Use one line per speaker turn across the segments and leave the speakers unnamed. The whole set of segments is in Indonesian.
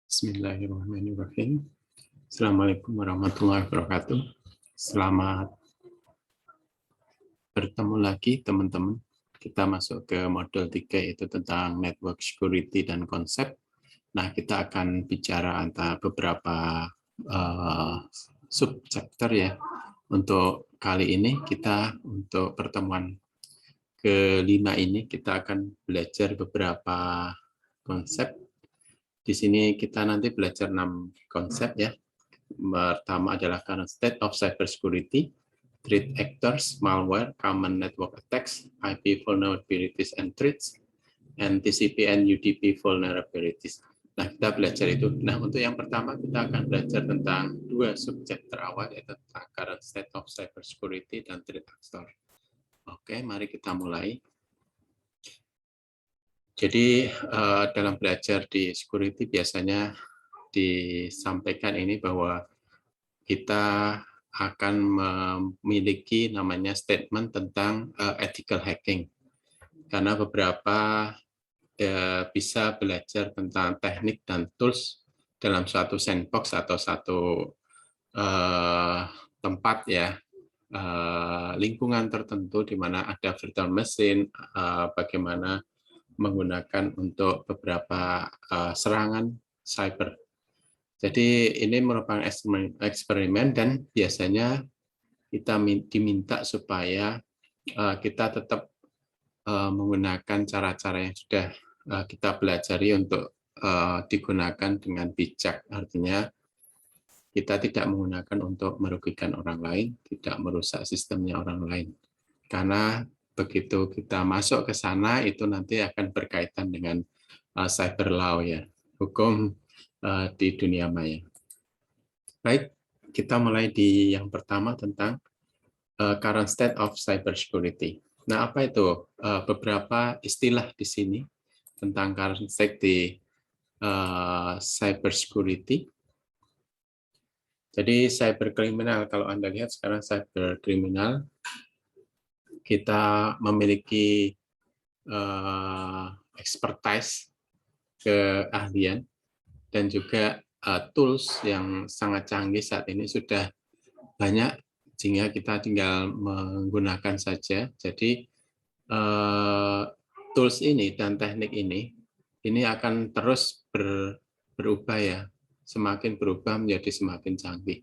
Bismillahirrahmanirrahim. Assalamualaikum warahmatullahi wabarakatuh. Selamat bertemu lagi teman-teman. Kita masuk ke modul 3 yaitu tentang network security dan konsep. Nah, kita akan bicara antara beberapa subchapter ya. Untuk kali ini kita untuk pertemuan ke-5 ini kita akan belajar beberapa konsep. Di sini kita nanti belajar 6 konsep ya. Pertama adalah current state of cybersecurity, threat actors, malware, common network attacks, IP vulnerabilities and threats, and TCP and UDP vulnerabilities. Nah, kita belajar itu. Nah, untuk yang pertama kita akan belajar tentang 2 subjek terawal, yaitu tentang current state of cybersecurity dan threat actors. Oke, mari kita mulai. Jadi dalam belajar di security biasanya disampaikan ini bahwa kita akan memiliki namanya statement tentang ethical hacking. Karena beberapa bisa belajar tentang teknik dan tools dalam suatu sandbox atau satu tempat ya, lingkungan tertentu di mana ada virtual machine, bagaimana menggunakan untuk beberapa serangan cyber. Jadi ini merupakan eksperimen dan biasanya kita diminta supaya kita tetap menggunakan cara-cara yang sudah kita pelajari untuk digunakan dengan bijak. Artinya kita tidak menggunakan untuk merugikan orang lain, tidak merusak sistemnya orang lain. Karena begitu kita masuk ke sana itu nanti akan berkaitan dengan cyber law ya, hukum di dunia maya. Baik, kita mulai di yang pertama tentang current state of cybersecurity. Nah, apa itu? Beberapa istilah di sini tentang current state di cybersecurity. Jadi cyberkriminal, kalau Anda lihat sekarang cyberkriminal, kita memiliki expertise, keahlian, dan juga tools yang sangat canggih saat ini sudah banyak, sehingga kita tinggal menggunakan saja. Jadi tools ini dan teknik ini akan terus berubah ya, semakin berubah menjadi semakin canggih.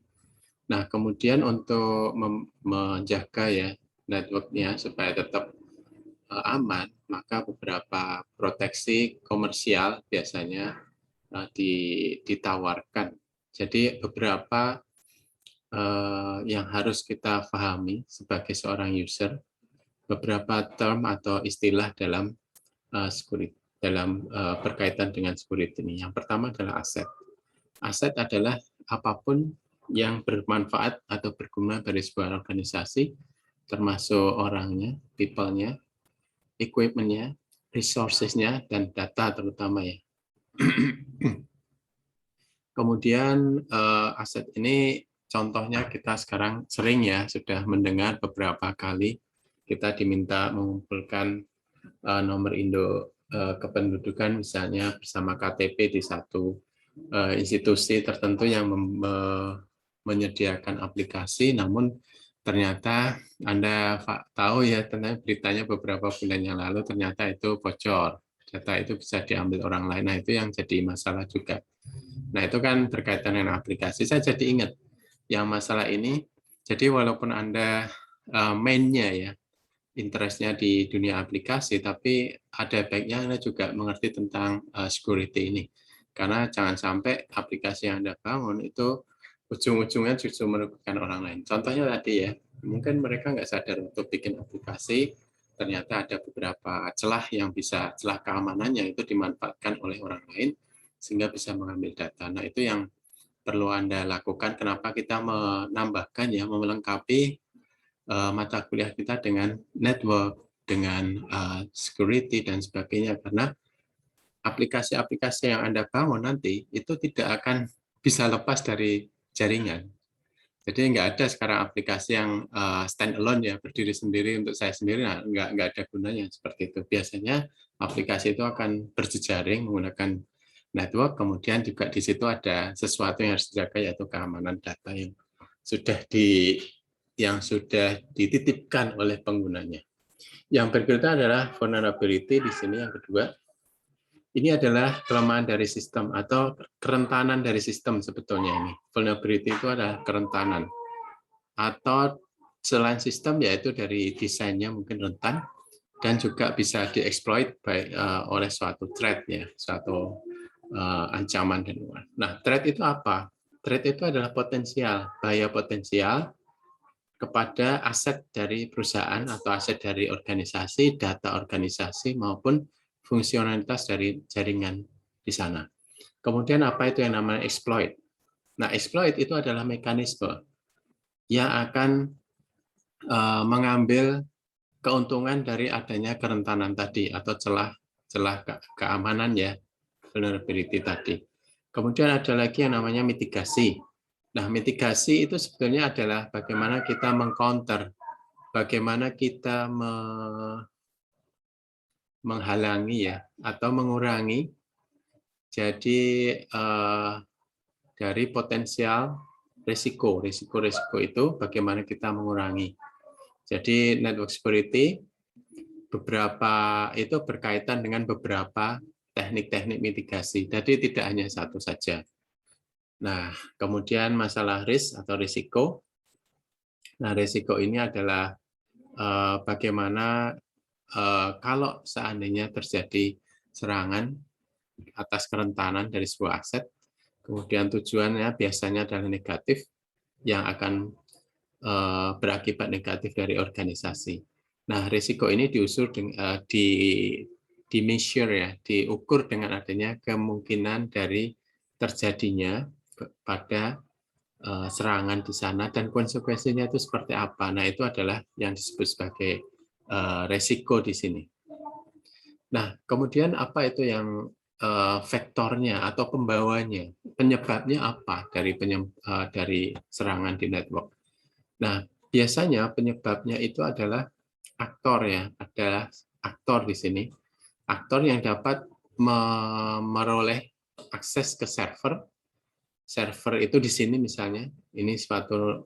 Nah, kemudian untuk menjaga ya networknya supaya tetap aman, maka beberapa proteksi komersial biasanya ditawarkan. Jadi beberapa yang harus kita pahami sebagai seorang user, beberapa term atau istilah dalam security, dalam berkaitan dengan security ini. Yang pertama adalah aset. Aset adalah apapun yang bermanfaat atau berguna bagi sebuah organisasi, termasuk orangnya, people-nya, equipment-nya, resources-nya, dan data terutama ya. Kemudian aset ini contohnya kita sekarang sering ya sudah mendengar beberapa kali kita diminta mengumpulkan nomor induk kependudukan misalnya bersama KTP di satu institusi tertentu yang menyediakan aplikasi, namun ternyata Anda tahu ya, ternyata beritanya beberapa bulan yang lalu ternyata itu bocor, data itu bisa diambil orang lain. Nah, itu yang jadi masalah juga. Nah, itu kan berkaitan dengan aplikasi. Saya jadi ingat yang masalah ini, jadi walaupun Anda mainnya ya, interestnya di dunia aplikasi, tapi ada baiknya Anda juga mengerti tentang security ini. Karena jangan sampai aplikasi yang Anda bangun itu ujung-ujungnya justru merugikan orang lain. Contohnya tadi ya, mungkin mereka nggak sadar untuk bikin aplikasi, ternyata ada beberapa celah yang bisa, celah keamanannya itu dimanfaatkan oleh orang lain, sehingga bisa mengambil data. Nah, itu yang perlu Anda lakukan. Kenapa kita menambahkan ya, melengkapi mata kuliah kita dengan network, dengan security dan sebagainya, karena aplikasi-aplikasi yang Anda bangun nanti itu tidak akan bisa lepas dari jaringan. Jadi nggak ada sekarang aplikasi yang stand alone ya, berdiri sendiri untuk saya sendiri, nah, nggak ada gunanya seperti itu. Biasanya aplikasi itu akan berjejaring menggunakan network, kemudian juga di situ ada sesuatu yang harus dijaga, yaitu keamanan data yang sudah dititipkan oleh penggunanya. Yang berikutnya adalah vulnerability di sini yang kedua. Ini adalah kelemahan dari sistem atau kerentanan dari sistem sebetulnya ini. Vulnerability itu adalah kerentanan. Atau selain sistem yaitu dari desainnya mungkin rentan dan juga bisa dieksploit oleh suatu threat ya, suatu ancaman dan luar. Nah, threat itu apa? Threat itu adalah potensial, bahaya potensial kepada aset dari perusahaan atau aset dari organisasi, data organisasi maupun fungsionalitas dari jaringan di sana. Kemudian apa itu yang namanya exploit? Nah, exploit itu adalah mekanisme yang akan mengambil keuntungan dari adanya kerentanan tadi atau celah keamanan ya, vulnerability tadi. Kemudian ada lagi yang namanya mitigasi. Nah, mitigasi itu sebetulnya adalah bagaimana kita mengcounter, bagaimana kita menghalangi ya atau mengurangi jadi dari potensial risiko itu bagaimana kita mengurangi. Jadi network security beberapa itu berkaitan dengan beberapa teknik-teknik mitigasi. Jadi tidak hanya satu saja. Nah, kemudian masalah risk atau risiko. Nah, risiko ini adalah bagaimana kalau seandainya terjadi serangan atas kerentanan dari sebuah aset, kemudian tujuannya biasanya adalah negatif yang akan berakibat negatif dari organisasi. Nah, risiko ini di measure ya, diukur dengan adanya kemungkinan dari terjadinya pada serangan di sana dan konsekuensinya itu seperti apa. Nah, itu adalah yang disebut sebagai risiko di sini. Nah, kemudian apa itu yang faktornya atau pembawanya, penyebabnya apa dari serangan di network. Nah, biasanya penyebabnya itu adalah aktor ya, adalah aktor di sini. Aktor yang dapat meroleh akses ke server. Server itu di sini misalnya, ini suatu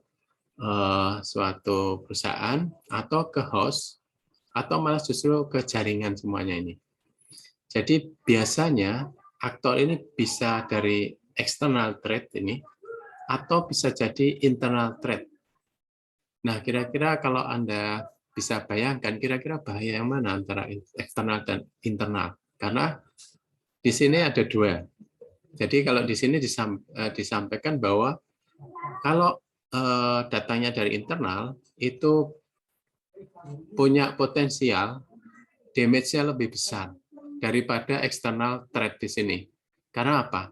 perusahaan atau ke host atau malah justru ke jaringan semuanya ini. Jadi biasanya aktor ini bisa dari external threat ini atau bisa jadi internal threat. Nah, kira-kira kalau Anda bisa bayangkan kira-kira bahaya yang mana antara eksternal dan internal? Karena di sini ada dua. Jadi kalau di sini disampaikan bahwa kalau datanya dari internal itu punya potensial damage-nya lebih besar daripada external threat di sini. Karena apa?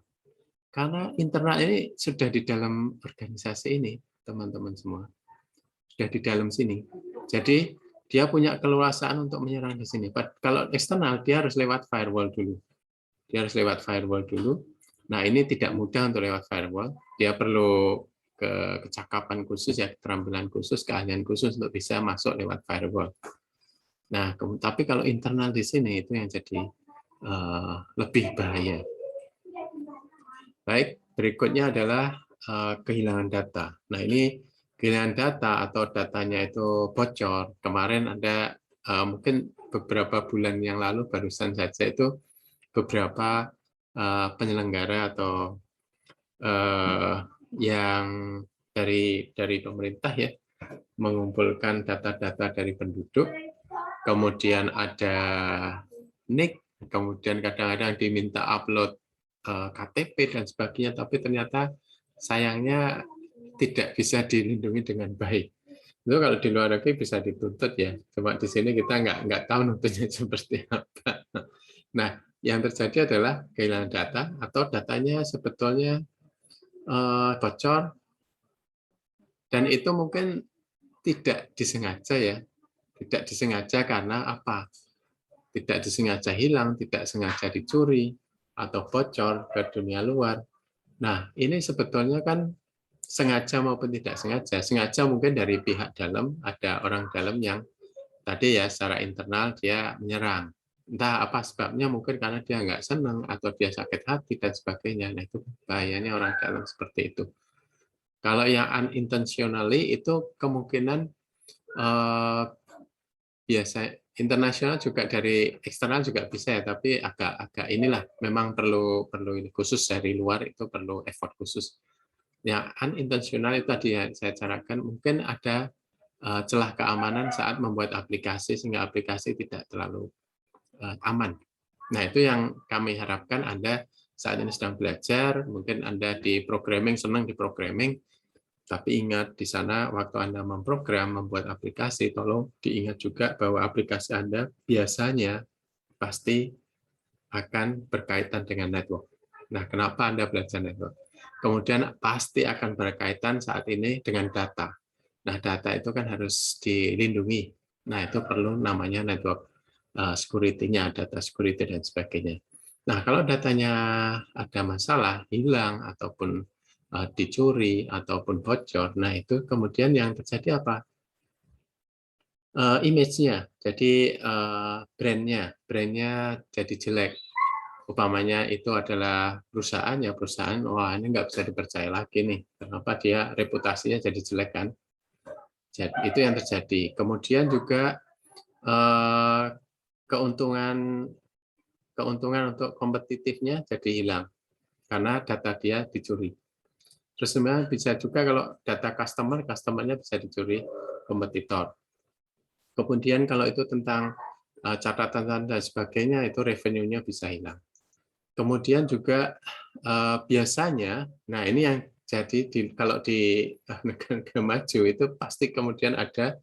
Karena internal ini sudah di dalam organisasi ini, teman-teman semua. Sudah di dalam sini. Jadi dia punya keleluasaan untuk menyerang di sini. Kalau eksternal, dia harus lewat firewall dulu. Dia harus lewat firewall dulu. Nah, ini tidak mudah untuk lewat firewall. Dia perlu kecakapan khusus, ya, keterampilan khusus, keahlian khusus untuk bisa masuk lewat firewall. Nah, tapi kalau internal di sini itu yang jadi lebih bahaya. Baik, berikutnya adalah kehilangan data. Nah, ini kehilangan data atau datanya itu bocor. Kemarin ada mungkin beberapa bulan yang lalu barusan saja itu beberapa penyelenggara atau yang dari pemerintah ya mengumpulkan data-data dari penduduk, kemudian ada NIK, kemudian kadang-kadang diminta upload KTP dan sebagainya, tapi ternyata sayangnya tidak bisa dilindungi dengan baik. Itu kalau di luar negeri bisa dituntut ya, cuma di sini kita nggak tahu nuntutnya seperti apa. Nah, yang terjadi adalah kehilangan data atau datanya sebetulnya bocor dan itu mungkin tidak disengaja ya, tidak disengaja karena apa? Tidak disengaja hilang, tidak sengaja dicuri atau bocor ke dunia luar. Nah, ini sebetulnya kan sengaja maupun tidak sengaja. Sengaja mungkin dari pihak dalam, ada orang dalam yang tadi ya secara internal dia menyerang. Entah apa sebabnya, mungkin karena dia nggak senang atau dia sakit hati dan sebagainya. Nah, itu bahayanya orang dalam seperti itu. Kalau yang unintentionally itu kemungkinan biasa internasional juga dari eksternal juga bisa ya, tapi agak inilah memang perlu ini khusus dari luar, itu perlu effort khusus. Ya, unintentional itu tadi yang saya carakan, mungkin ada celah keamanan saat membuat aplikasi sehingga aplikasi tidak terlalu aman. Nah, itu yang kami harapkan Anda saat ini sedang belajar, mungkin Anda di programming, senang di programming, tapi ingat di sana waktu Anda memprogram, membuat aplikasi, tolong diingat juga bahwa aplikasi Anda biasanya pasti akan berkaitan dengan network. Nah, kenapa Anda belajar network? Kemudian pasti akan berkaitan saat ini dengan data. Nah, data itu kan harus dilindungi. Nah, itu perlu namanya network security-nya, data security dan sebagainya. Nah, kalau datanya ada masalah, hilang ataupun dicuri ataupun bocor, nah itu kemudian yang terjadi apa? Image-nya, jadi brand-nya jadi jelek. Umpamanya itu adalah perusahaan, ya perusahaan, wah ini nggak bisa dipercaya lagi nih. Kenapa dia reputasinya jadi jelek kan? Jadi, itu yang terjadi. Kemudian juga eh, keuntungan keuntungan untuk kompetitifnya jadi hilang karena data dia dicuri. Terus sebenarnya bisa juga kalau data customer-nya bisa dicuri kompetitor. Kemudian kalau itu tentang catatan dan sebagainya, itu revenue-nya bisa hilang. Kemudian juga biasanya, nah ini yang jadi kalau di negara maju itu pasti kemudian ada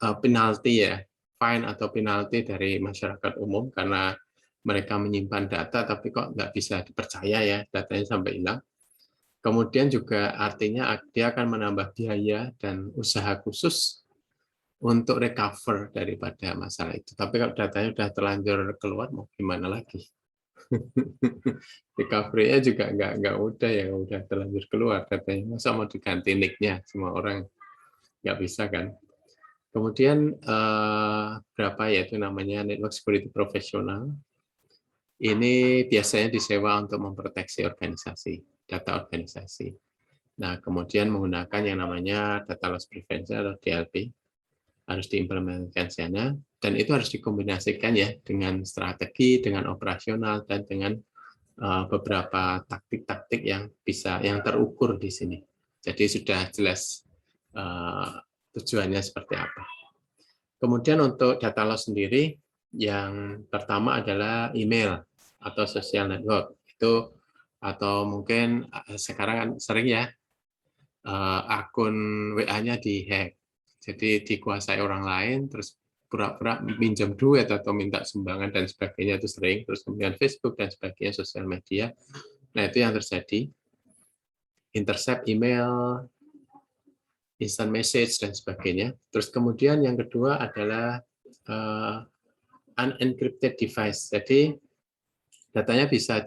penalti ya, fine atau penalti dari masyarakat umum karena mereka menyimpan data tapi kok nggak bisa dipercaya ya, datanya sampai hilang. Kemudian juga artinya dia akan menambah biaya dan usaha khusus untuk recover daripada masalah itu. Tapi kalau datanya sudah terlanjur keluar, mau gimana lagi? Recovery-nya juga nggak mudah ya, udah terlanjur keluar datanya. Masa mau diganti nick-nya, semua orang nggak bisa kan? Kemudian berapa ya itu namanya network security profesional. Ini biasanya disewa untuk memproteksi organisasi, data organisasi. Nah, kemudian menggunakan yang namanya data loss prevention atau DLP, harus diimplementasikan sana, dan itu harus dikombinasikan ya dengan strategi, dengan operasional, dan dengan beberapa taktik-taktik yang bisa yang terukur di sini. Jadi sudah jelas tujuannya seperti apa. Kemudian untuk data loss sendiri, yang pertama adalah email atau social network. Itu atau mungkin sekarang kan sering ya akun WA-nya dihack. Jadi dikuasai orang lain, terus pura-pura minjam duit atau minta sumbangan dan sebagainya itu sering. Terus kemudian Facebook dan sebagainya, sosial media. Nah, itu yang terjadi. Intercept email, instant message dan sebagainya. Terus kemudian yang kedua adalah unencrypted device. Jadi datanya bisa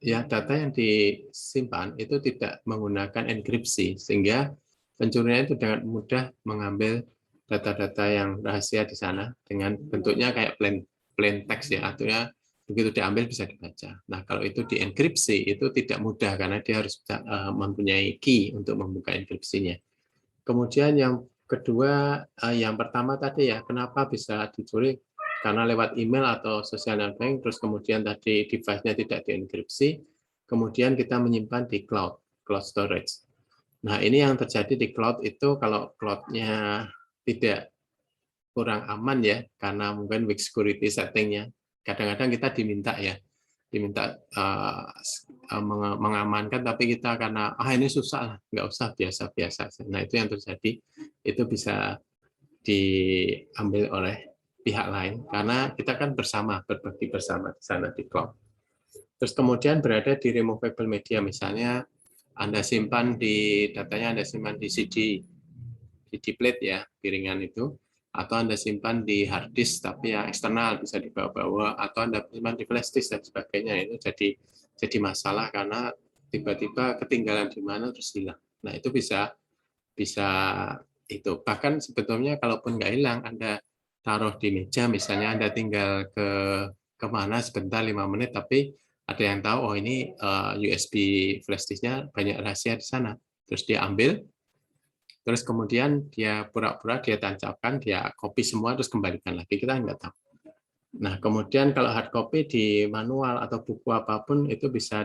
data yang disimpan itu tidak menggunakan enkripsi sehingga pencurian itu dengan mudah mengambil data-data yang rahasia di sana dengan bentuknya kayak plain text ya, artinya begitu diambil bisa dibaca. Nah, kalau itu dienkripsi itu tidak mudah karena dia harus mempunyai key untuk membuka enkripsinya. Kemudian yang kedua, yang pertama tadi ya, kenapa bisa dicuri? Karena lewat email atau social networking, terus kemudian tadi device-nya tidak dienkripsi, kemudian kita menyimpan di cloud storage. Nah, ini yang terjadi di cloud itu kalau cloud-nya tidak kurang aman ya, karena mungkin weak security setting-nya. Kadang-kadang kita diminta mengamankan, tapi kita karena ini susah, nggak usah, biasa-biasa. Nah, itu yang terjadi, itu bisa diambil oleh pihak lain karena kita kan bersama, berbagi bersama di sana di cloud. Terus kemudian berada di removable media, misalnya Anda simpan datanya Anda simpan di CD plate ya, piringan itu, atau Anda simpan di hard disk tapi yang eksternal bisa dibawa-bawa, atau Anda simpan di flash disk dan sebagainya. Itu jadi masalah karena tiba-tiba ketinggalan di mana terus hilang. Nah, itu bisa itu. Bahkan sebetulnya kalaupun nggak hilang, Anda taruh di meja, misalnya Anda tinggal kemana sebentar 5 menit, tapi ada yang tahu, oh ini USB flash disk-nya banyak rahasia di sana. Terus dia ambil, terus kemudian dia pura-pura dia tancapkan, dia copy semua, terus kembalikan lagi. Kita nggak tahu. Nah, kemudian kalau hard copy di manual atau buku apapun itu bisa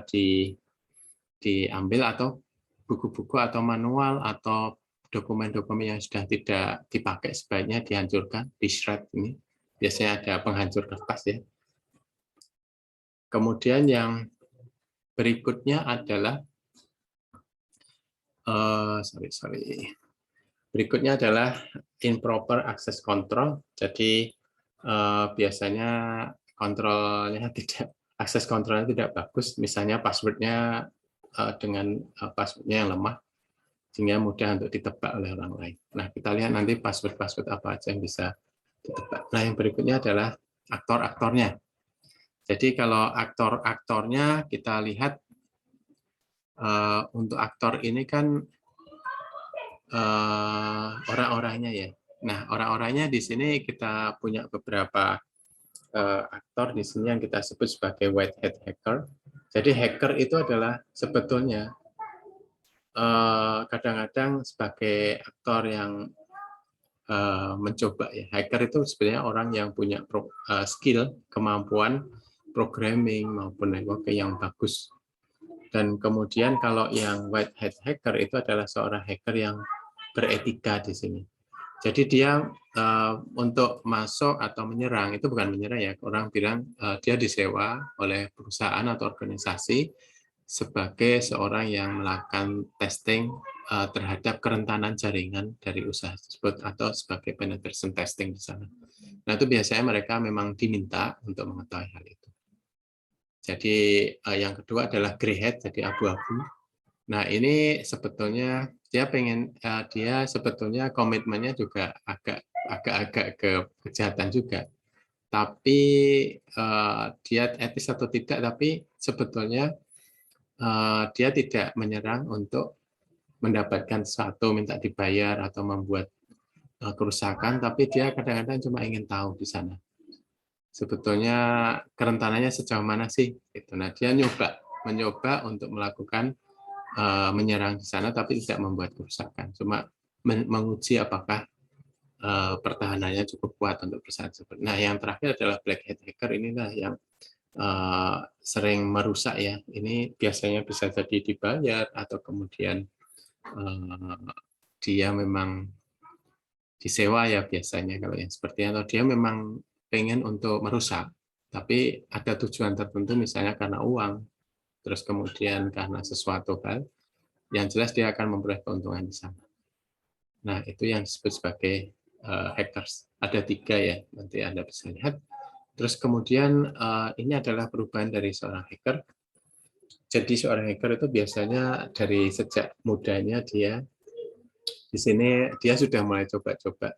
diambil, atau buku-buku atau manual atau dokumen-dokumen yang sudah tidak dipakai sebaiknya dihancurkan, di shred ini. Biasanya ada penghancur kertas ya. Kemudian yang berikutnya adalah berikutnya adalah improper access control. Jadi biasanya kontrolnya tidak, akses kontrolnya tidak bagus. Misalnya passwordnya dengan passwordnya yang lemah, sehingga mudah untuk ditebak oleh orang lain. Nah, kita lihat nanti password-password apa aja yang bisa ditebak. Nah, yang berikutnya adalah aktor-aktornya. Jadi kalau aktor-aktornya kita lihat, untuk aktor ini kan orang-orangnya ya. Nah, orang-orangnya di sini kita punya beberapa aktor di sini yang kita sebut sebagai white hat hacker. Jadi hacker itu adalah sebetulnya kadang-kadang sebagai aktor yang mencoba ya. Hacker itu sebenarnya orang yang punya skill, kemampuan programming maupun networking yang bagus. Dan kemudian kalau yang white hat hacker itu adalah seorang hacker yang beretika di sini. Jadi dia untuk masuk atau menyerang, itu bukan menyerang ya, orang bilang dia disewa oleh perusahaan atau organisasi sebagai seorang yang melakukan testing terhadap kerentanan jaringan dari usaha tersebut, atau sebagai penetration testing di sana. Nah, itu biasanya mereka memang diminta untuk mengetahui hal itu. Jadi yang kedua adalah grey hat, jadi abu-abu. Nah, ini sebetulnya dia sebetulnya komitmennya juga agak-agak ke kejahatan juga. Tapi dia etis atau tidak, tapi sebetulnya dia tidak menyerang untuk mendapatkan sesuatu, minta dibayar atau membuat kerusakan, tapi dia kadang-kadang cuma ingin tahu di sana. Sebetulnya kerentanannya sejauh mana sih? Nah, dia mencoba untuk melakukan menyerang di sana, tapi tidak membuat kerusakan. Cuma menguji apakah pertahanannya cukup kuat untuk perusahaan tersebut. Nah, yang terakhir adalah black hat hacker. Inilah yang sering merusak ya. Ini biasanya bisa jadi dibayar, atau kemudian dia memang disewa ya biasanya kalau yang seperti, atau dia memang pengen untuk merusak, tapi ada tujuan tertentu, misalnya karena uang, terus kemudian karena sesuatu hal, yang jelas dia akan memperoleh keuntungan di sana. Nah, itu yang disebut sebagai hackers. Ada 3 ya, nanti Anda bisa lihat. Terus kemudian ini adalah perubahan dari seorang hacker. Jadi seorang hacker itu biasanya dari sejak mudanya dia di sini dia sudah mulai coba-coba.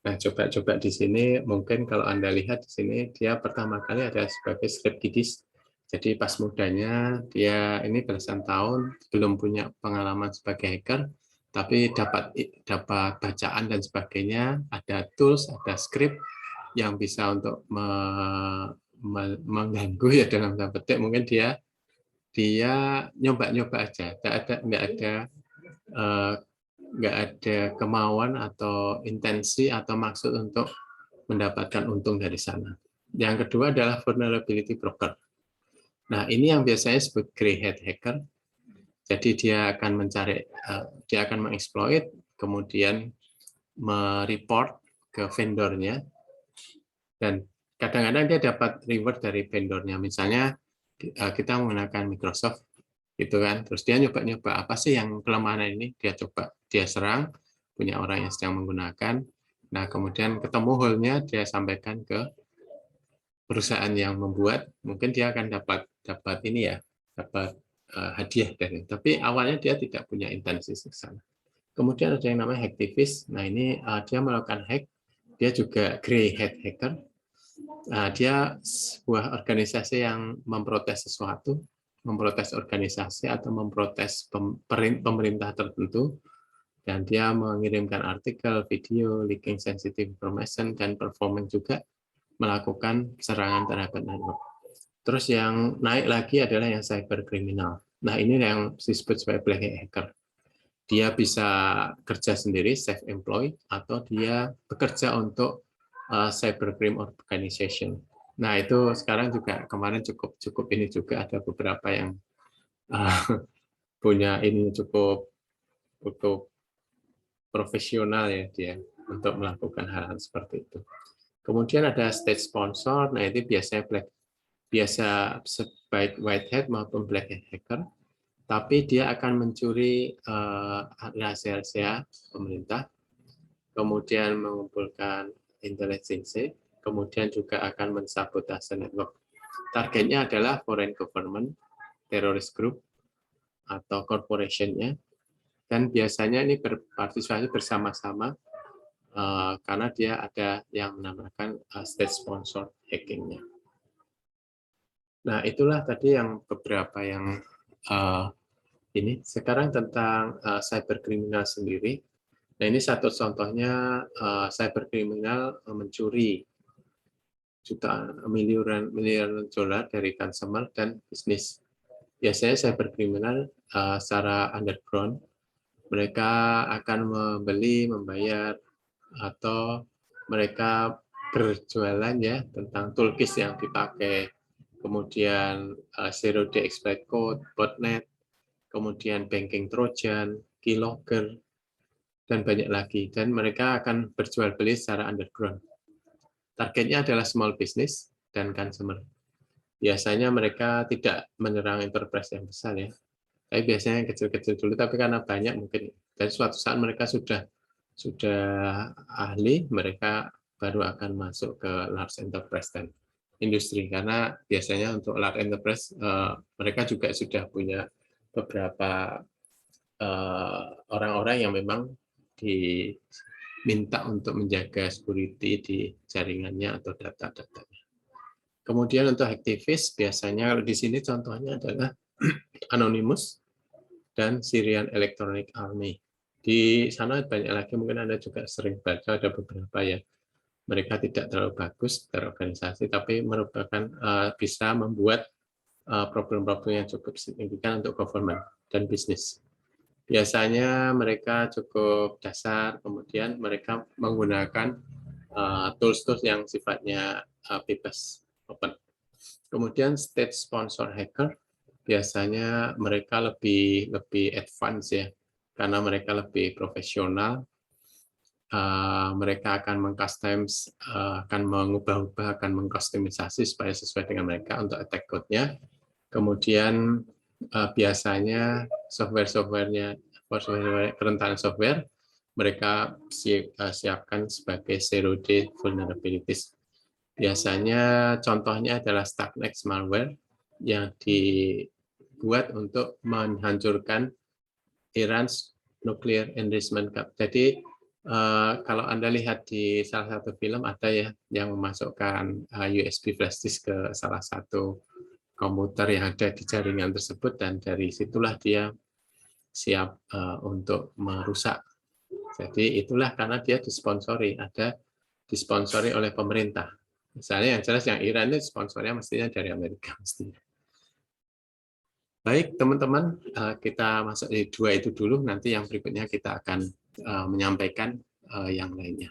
Nah, coba-coba di sini mungkin kalau Anda lihat di sini dia pertama kali ada sebagai script kiddie. Jadi pas mudanya dia ini belasan tahun belum punya pengalaman sebagai hacker, tapi dapat bacaan dan sebagainya, ada tools, ada script yang bisa untuk mengganggu ya dalam tanda petik. Mungkin dia nyoba-nyoba aja, nggak ada kemauan atau intensi atau maksud untuk mendapatkan untung dari sana. Yang kedua adalah vulnerability broker. Nah, ini yang biasanya disebut grey hat hacker. Jadi dia akan dia akan mengeksploit, kemudian mereport ke vendornya, dan kadang-kadang dia dapat reward dari vendornya. Misalnya kita menggunakan Microsoft, gitu kan, terus dia nyoba-nyoba apa sih yang kelemahan ini, dia serang, punya orang yang sedang menggunakan, nah kemudian ketemu hole-nya, dia sampaikan ke perusahaan yang membuat, mungkin dia akan dapat ini ya, dapat hadiah dari, tapi awalnya dia tidak punya intensi ke sana. Kemudian ada yang namanya hacktivist. Nah, ini dia melakukan hack, dia juga grey hat hacker. Nah, dia sebuah organisasi yang memprotes sesuatu, memprotes organisasi atau memprotes pemerintah tertentu, dan dia mengirimkan artikel, video, leaking sensitive information, dan performance juga melakukan serangan terhadap network. Terus yang naik lagi adalah yang cyber criminal. Nah, ini yang disebut sebagai black hat hacker. Dia bisa kerja sendiri, self-employed, atau dia bekerja untuk cybercrime organization. Nah, itu sekarang juga kemarin cukup ini juga ada beberapa yang punya ini cukup profesional ya dia untuk melakukan hal-hal seperti itu. Kemudian ada state sponsor, nah itu biasa baik white hat maupun black hat hacker, tapi dia akan mencuri rahasia-rahasia pemerintah, kemudian mengumpulkan intelligence, kemudian juga akan mensabotase network. Targetnya adalah foreign government, terrorist group, atau corporation-nya, dan biasanya ini berpartisipasi bersama-sama karena dia ada yang menamakan state sponsor hacking-nya. Nah, itulah tadi yang beberapa yang ini. Sekarang tentang cyberkriminal sendiri. Nah, ini satu contohnya cyberkriminal mencuri jutaan miliaran dolar dari consumer dan bisnis. Biasanya cyberkriminal secara underground, mereka akan membeli, membayar, atau mereka berjualan ya tentang toolkit yang dipakai, kemudian zero day exploit code, botnet, kemudian banking trojan, keylogger, dan banyak lagi. Dan mereka akan berjual beli secara underground. Targetnya adalah small business dan consumer. Biasanya mereka tidak menyerang enterprise yang besar ya, tapi biasanya yang kecil-kecil dulu. Tapi karena banyak mungkin dari suatu saat mereka sudah ahli, mereka baru akan masuk ke large enterprise dan industri. Karena biasanya untuk large enterprise mereka juga sudah punya beberapa orang-orang yang memang diminta untuk menjaga security di jaringannya atau data-datanya. Kemudian untuk aktivis, biasanya di sini contohnya adalah Anonymous dan Syrian Electronic Army. Di sana banyak lagi, mungkin Anda juga sering baca, ada beberapa ya. Mereka tidak terlalu bagus terorganisasi, tapi merupakan bisa membuat problem-problem yang cukup signifikan untuk government dan bisnis. Biasanya mereka cukup dasar, kemudian mereka menggunakan tools-tools yang sifatnya bebas, open. Kemudian state sponsor hacker, biasanya mereka lebih advance ya, karena mereka lebih profesional. Mereka akan akan mengubah-ubah, akan mengkustomisasi supaya sesuai dengan mereka untuk attack code-nya. Kemudian biasanya software-softwarenya, kerentanan software, mereka siapkan sebagai zero day vulnerabilities. Biasanya contohnya adalah Stuxnet malware yang dibuat untuk menghancurkan Iran's nuclear enrichment camp. Jadi kalau Anda lihat di salah satu film ada ya yang memasukkan USB flash disk ke salah satu komputer yang ada di jaringan tersebut, dan dari situlah dia siap untuk merusak. Jadi itulah karena dia disponsori oleh pemerintah. Misalnya yang jelas yang Iran ini sponsornya mestinya dari Amerika mestinya. Baik teman-teman, kita masuk di 2 itu dulu, nanti yang berikutnya kita akan menyampaikan yang lainnya.